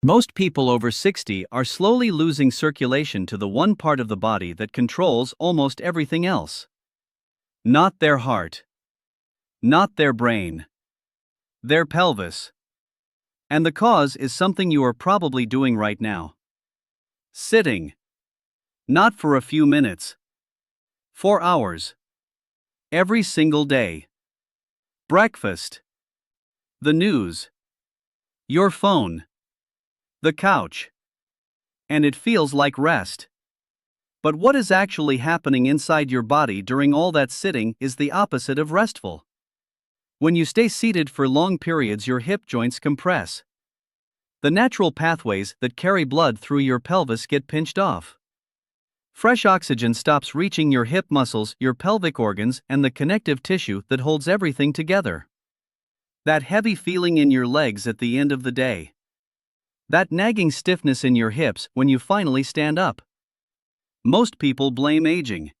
Most people over 60 are slowly losing circulation to the one part of the body that controls almost everything else. Not their heart. Not their brain. Their pelvis. And the cause is something you are probably doing right now. Sitting. Not for a few minutes. For hours. Every single day. Breakfast. The news. Your phone. The couch. And it feels like rest. But what is actually happening inside your body during all that sitting is the opposite of restful. When you stay seated for long periods, your hip joints compress. The natural pathways that carry blood through your pelvis get pinched off. Fresh oxygen stops reaching your hip muscles, your pelvic organs, and the connective tissue that holds everything together. That heavy feeling in your legs at the end of the day. That nagging stiffness in your hips when you finally stand up. Most people blame aging.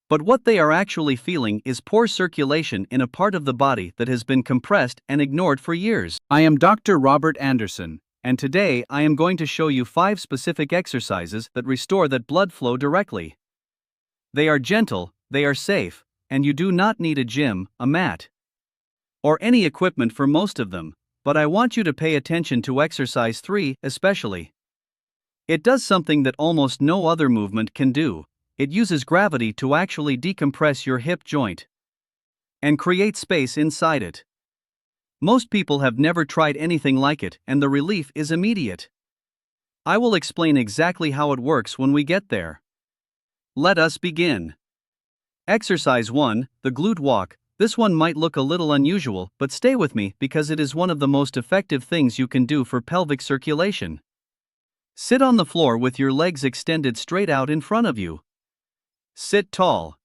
But what they are actually feeling is poor circulation in a part of the body that has been compressed and ignored for years. I am Dr. Robert Anderson, and today I am going to show you 5 specific exercises that restore that blood flow directly. They are gentle, they are safe, and you do not need a gym, a mat, or any equipment for most of them, but I want you to pay attention to exercise 3 especially. It does something that almost no other movement can do. It uses gravity to actually decompress your hip joint and create space inside it. Most people have never tried anything like it, and the relief is immediate. I will explain exactly how it works when we get there. Let us begin. Exercise 1, the glute walk. This one might look a little unusual, but stay with me because it is one of the most effective things you can do for pelvic circulation. Sit on the floor with your legs extended straight out in front of you. Sit tall.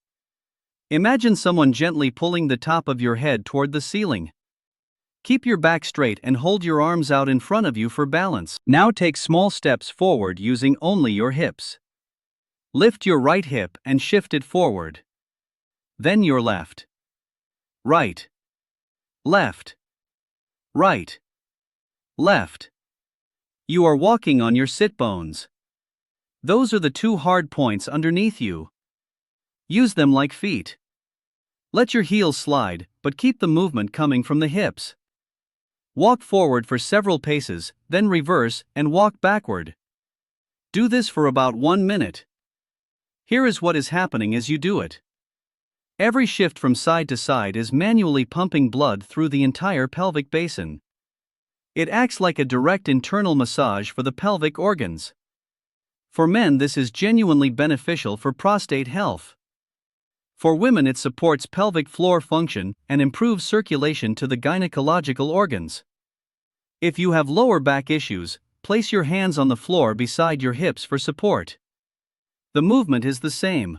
Imagine someone gently pulling the top of your head toward the ceiling. Keep your back straight and hold your arms out in front of you for balance. Now take small steps forward using only your hips. Lift your right hip and shift it forward. Then your left. Right. Left. Right. Left. You are walking on your sit bones. Those are the 2 hard points underneath you. Use them like feet. Let your heels slide, but keep the movement coming from the hips. Walk forward for several paces, then reverse and walk backward. Do this for about 1 minute. Here is what is happening as you do it. Every shift from side to side is manually pumping blood through the entire pelvic basin. It acts like a direct internal massage for the pelvic organs. For men, this is genuinely beneficial for prostate health. For women, it supports pelvic floor function and improves circulation to the gynecological organs. If you have lower back issues, place your hands on the floor beside your hips for support. The movement is the same.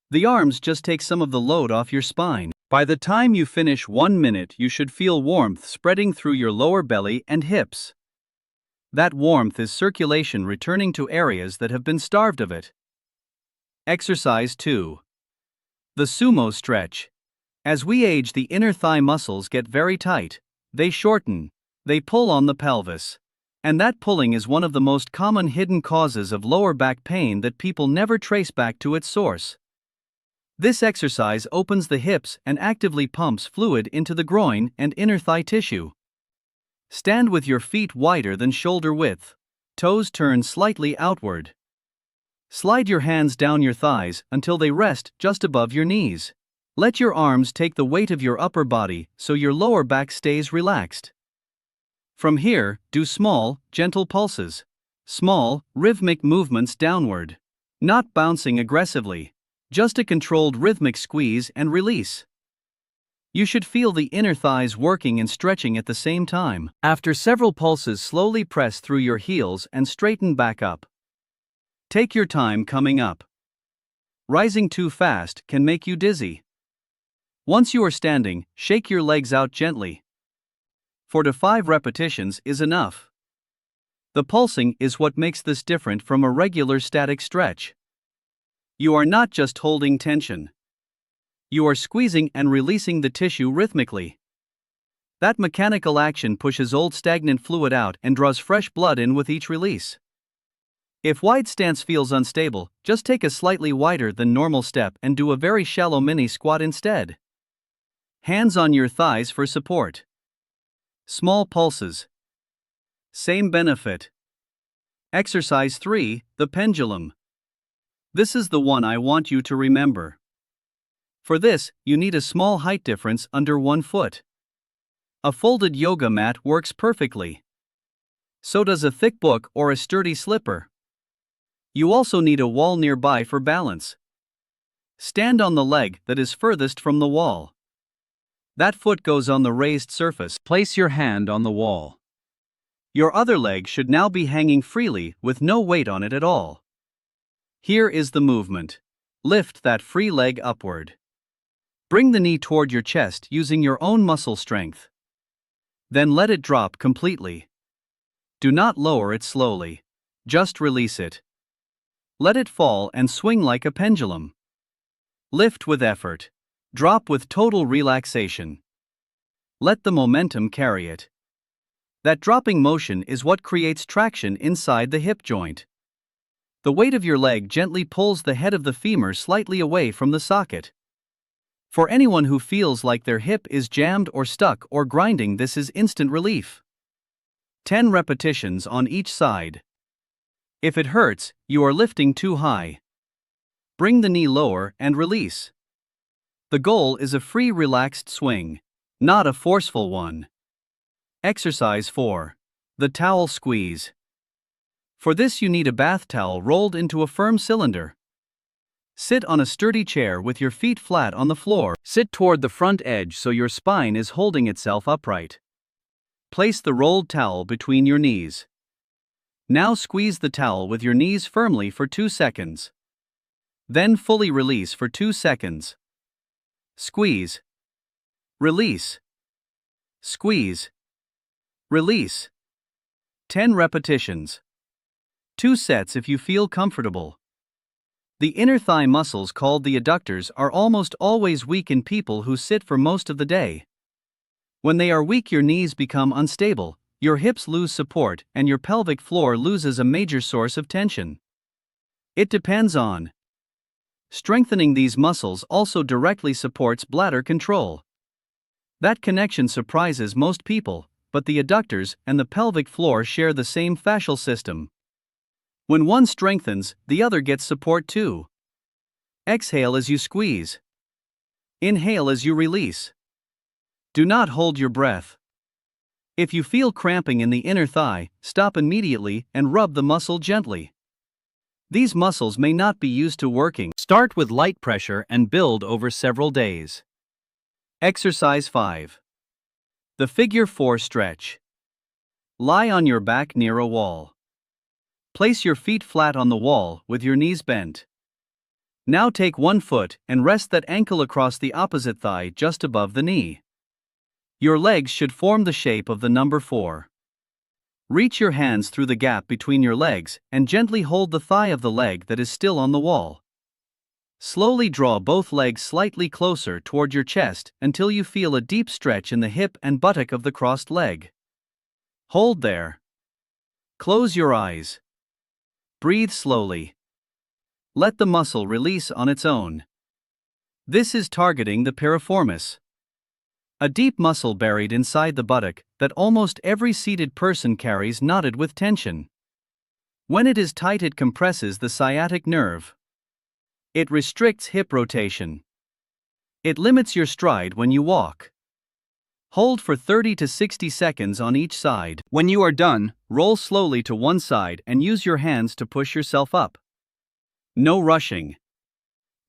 The arms just take some of the load off your spine. By the time you finish 1 minute, you should feel warmth spreading through your lower belly and hips. That warmth is circulation returning to areas that have been starved of it. Exercise 2. The sumo stretch. As we age, the inner thigh muscles get very tight. They shorten. They pull on the pelvis. And that pulling is one of the most common hidden causes of lower back pain that people never trace back to its source. This exercise opens the hips and actively pumps fluid into the groin and inner thigh tissue. Stand with your feet wider than shoulder width. Toes turn slightly outward. Slide your hands down your thighs until they rest just above your knees. Let your arms take the weight of your upper body so your lower back stays relaxed. From here, do small, gentle pulses. Small, rhythmic movements downward. Not bouncing aggressively. Just a controlled rhythmic squeeze and release. You should feel the inner thighs working and stretching at the same time. After several pulses, slowly press through your heels and straighten back up. Take your time coming up. Rising too fast can make you dizzy. Once you are standing, shake your legs out gently. 4 to 5 repetitions is enough. The pulsing is what makes this different from a regular static stretch. You are not just holding tension. You are squeezing and releasing the tissue rhythmically. That mechanical action pushes old stagnant fluid out and draws fresh blood in with each release. If wide stance feels unstable, just take a slightly wider than normal step and do a very shallow mini squat instead. Hands on your thighs for support. Small pulses. Same benefit. Exercise 3, the pendulum. This is the one I want you to remember. For this, you need a small height difference under 1 foot. A folded yoga mat works perfectly. So does a thick book or a sturdy slipper. You also need a wall nearby for balance. Stand on the leg that is furthest from the wall. That foot goes on the raised surface. Place your hand on the wall. Your other leg should now be hanging freely with no weight on it at all. Here is the movement. Lift that free leg upward. Bring the knee toward your chest using your own muscle strength. Then let it drop completely. Do not lower it slowly. Just release it. Let it fall and swing like a pendulum. Lift with effort. Drop with total relaxation. Let the momentum carry it. That dropping motion is what creates traction inside the hip joint. The weight of your leg gently pulls the head of the femur slightly away from the socket. For anyone who feels like their hip is jammed or stuck or grinding, this is instant relief. 10 repetitions on each side. If it hurts, you are lifting too high. Bring the knee lower and release. The goal is a free, relaxed swing, not a forceful one. Exercise 4. The towel squeeze. For this you need a bath towel rolled into a firm cylinder. Sit on a sturdy chair with your feet flat on the floor. Sit toward the front edge so your spine is holding itself upright. Place the rolled towel between your knees. Now squeeze the towel with your knees firmly for 2 seconds. Then fully release for 2 seconds. Squeeze. Release. Squeeze. Release. 10 repetitions. 2 sets if you feel comfortable. The inner thigh muscles called the adductors are almost always weak in people who sit for most of the day. When they are weak, your knees become unstable, your hips lose support, and your pelvic floor loses a major source of tension. It depends on. Strengthening these muscles also directly supports bladder control. That connection surprises most people, but the adductors and the pelvic floor share the same fascial system. When one strengthens, the other gets support too. Exhale as you squeeze. Inhale as you release. Do not hold your breath. If you feel cramping in the inner thigh, stop immediately and rub the muscle gently. These muscles may not be used to working. Start with light pressure and build over several days. Exercise 5. The figure 4 stretch. Lie on your back near a wall. Place your feet flat on the wall with your knees bent. Now take one foot and rest that ankle across the opposite thigh just above the knee. Your legs should form the shape of the number 4. Reach your hands through the gap between your legs and gently hold the thigh of the leg that is still on the wall. Slowly draw both legs slightly closer toward your chest until you feel a deep stretch in the hip and buttock of the crossed leg. Hold there. Close your eyes. Breathe slowly. Let the muscle release on its own. This is targeting the piriformis, a deep muscle buried inside the buttock that almost every seated person carries knotted with tension. When it is tight, it compresses the sciatic nerve. It restricts hip rotation. It limits your stride when you walk. Hold for 30 to 60 seconds on each side. When you are done, roll slowly to one side and use your hands to push yourself up. No rushing.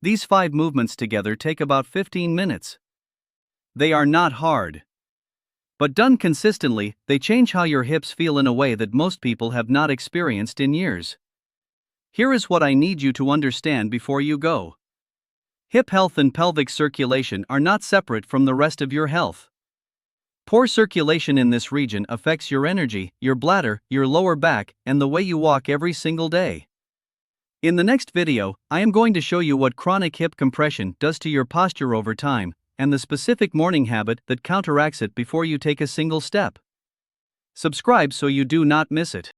These 5 movements together take about 15 minutes. They are not hard. But done consistently, they change how your hips feel in a way that most people have not experienced in years. Here is what I need you to understand before you go. Hip health and pelvic circulation are not separate from the rest of your health. Poor circulation in this region affects your energy, your bladder, your lower back, and the way you walk every single day. In the next video, I am going to show you what chronic hip compression does to your posture over time, and the specific morning habit that counteracts it before you take a single step. Subscribe so you do not miss it.